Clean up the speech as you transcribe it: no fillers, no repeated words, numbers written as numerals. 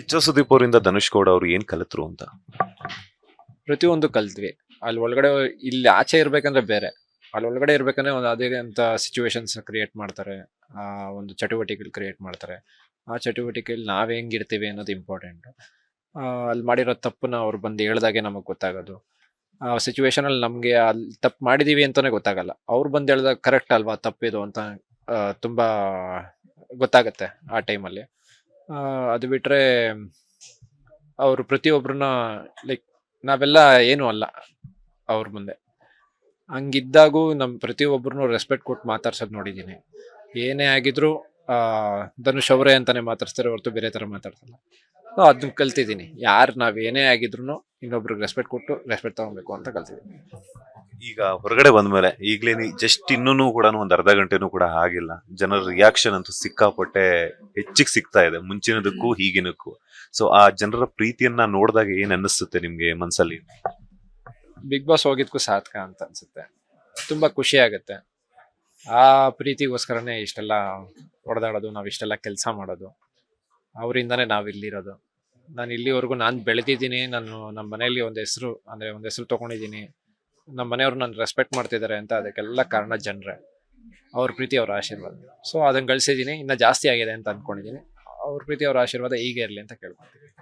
ಕಿಚ್ಚ ಸುದೀಪ್ ಅವರಿಂದ ಧನುಷ್ ಗೌಡ ಅವರು ಏನ್ ಕಲಿತ್ರು ಅಂತ? ಪ್ರತಿಯೊಂದು ಕಲ್ತ್ವಿ. ಅಲ್ಲಿ ಒಳಗಡೆ ಇಲ್ಲಿ ಆಚೆ ಇರ್ಬೇಕಂದ್ರೆ ಬೇರೆ, ಅಲ್ಲಿ ಒಳಗಡೆ ಇರ್ಬೇಕಂದ್ರೆ ಒಂದು ಅದೇ ಅಂತ ಸಿಚುವೇಶನ್ಸ್ ಕ್ರಿಯೇಟ್ ಮಾಡ್ತಾರೆ, ಆ ಒಂದು ಚಟುವಟಿಕೆಗಳು ಕ್ರಿಯೇಟ್ ಮಾಡ್ತಾರೆ. ಆ ಚಟುವಟಿಕೆಯಲ್ಲಿ ನಾವ್ ಹೆಂಗಿರ್ತೀವಿ ಅನ್ನೋದು ಇಂಪಾರ್ಟೆಂಟ್. ಅಲ್ಲಿ ಮಾಡಿರೋ ತಪ್ಪನ್ನ ಅವ್ರು ಬಂದು ಹೇಳ್ದಾಗೆ ನಮಗ್ ಗೊತ್ತಾಗೋದು. ಆ ಸಿಚುವೇಶನ್ ಅಲ್ಲಿ ನಮ್ಗೆ ಅಲ್ಲಿ ತಪ್ಪು ಮಾಡಿದೀವಿ ಅಂತಾನೆ ಗೊತ್ತಾಗಲ್ಲ, ಅವ್ರು ಬಂದು ಹೇಳ್ದಾಗ ಕರೆಕ್ಟ್ ಅಲ್ವಾ ತಪ್ಪಿದು ಅಂತ ತುಂಬಾ ಗೊತ್ತಾಗತ್ತೆ ಆ ಟೈಮಲ್ಲಿ. ಅದು ಬಿಟ್ರೆ ಅವರು ಪ್ರತಿಯೊಬ್ರನ್ನ ಲೈಕ್ ನಾವೆಲ್ಲ ಏನು ಅಲ್ಲ ಅವ್ರ ಮುಂದೆ, ಹಂಗಿದ್ದಾಗೂ ನಮ್ ಪ್ರತಿಯೊಬ್ಬರನ್ನು ರೆಸ್ಪೆಕ್ಟ್ ಕೊಟ್ಟು ಮಾತಾಡ್ಸೋದ್ ನೋಡಿದೀನಿ. ಏನೇ ಆಗಿದ್ರು ಧನುಷ್ ಅವರೇ ಅಂತಾನೆ ಮಾತಾಡ್ಸ್ತಾರೆ ಹೊರತು ಬೇರೆ ತರ ಮಾತಾಡ್ಸಲ್ಲ. ಅದನ್ನ ಕಲ್ತಿದ್ದೀನಿ, ಯಾರು ನಾವ್ ಏನೇ ಆಗಿದ್ರು ಇನ್ನೊಬ್ರಿಗೆ ರೆಸ್ಪೆಕ್ಟ್ ಕೊಟ್ಟು ರೆಸ್ಪೆಕ್ಟ್ ತಗೊಬೇಕು ಅಂತ ಕಲ್ತಿದ್ದೀನಿ. ಈಗ ಹೊರಗಡೆ ಬಂದ್ಮೇಲೆ ಈಗ್ಲೇ ಜಸ್ಟ್ ಇನ್ನೂ ಕೂಡ ಒಂದ್ ಅರ್ಧ ಗಂಟೆನೂ ಕೂಡ ಆಗಿಲ್ಲ, ಜನರ ರಿಯಾಕ್ಷನ್ ಅಂತೂ ಸಿಕ್ಕಾಪಟ್ಟೆ ಹೆಚ್ಚಿಗೆ ಸಿಗ್ತಾ ಇದೆ, ಮುಂಚಿನದಕ್ಕೂ ಈಗಿನಕ್ಕೂ. ಸೊ ಆ ಜನರ ಪ್ರೀತಿಯನ್ನ ನೋಡಿದಾಗ ಏನ್ ಅನ್ನಿಸುತ್ತೆ ನಿಮ್ಗೆ ಮನ್ಸಲ್ಲಿ? ಬಿಗ್ ಬಾಸ್ ಹೋಗಿದ್ಕು ಸಾರ್ಥಕ ಅಂತ ಅನ್ಸುತ್ತೆ, ತುಂಬಾ ಖುಷಿ ಆಗುತ್ತೆ. ಆ ಪ್ರೀತಿಗೋಸ್ಕರನೇ ಇಷ್ಟೆಲ್ಲ ಹೊಡೆದಾಡೋದು, ನಾವ್ ಇಷ್ಟೆಲ್ಲ ಕೆಲಸ ಮಾಡೋದು, ಅವರಿಂದಾನೇ ನಾವ್ ಇಲ್ಲಿರೋದು. ನಾನು ಇಲ್ಲಿವರೆಗೂ ನಾನು ಬೆಳೆದಿದ್ದೀನಿ, ನಾನು ನಮ್ಮ ಮನೆಯಲ್ಲಿ ಒಂದು ಹೆಸರು ತಗೊಂಡಿದ್ದೀನಿ, ನಮ್ಮ ಮನೆಯವ್ರು ನಾನು ರೆಸ್ಪೆಕ್ಟ್ ಮಾಡ್ತಿದ್ದಾರೆ ಅಂತ ಅದಕ್ಕೆಲ್ಲ ಕಾರಣ ಜನರೇ, ಅವ್ರ ಪ್ರೀತಿ ಅವ್ರ ಆಶೀರ್ವಾದ. ಸೊ ಅದನ್ನ ಗಳಿಸಿದ್ದೀನಿ, ಇನ್ನ ಜಾಸ್ತಿ ಆಗಿದೆ ಅಂತ ಅನ್ಕೊಂಡಿದ್ದೀನಿ. ಅವ್ರ ಪ್ರೀತಿ ಅವ್ರ ಆಶೀರ್ವಾದ ಹೀಗೆ ಇರಲಿ ಅಂತ ಕೇಳ್ಕೊತೀನಿ.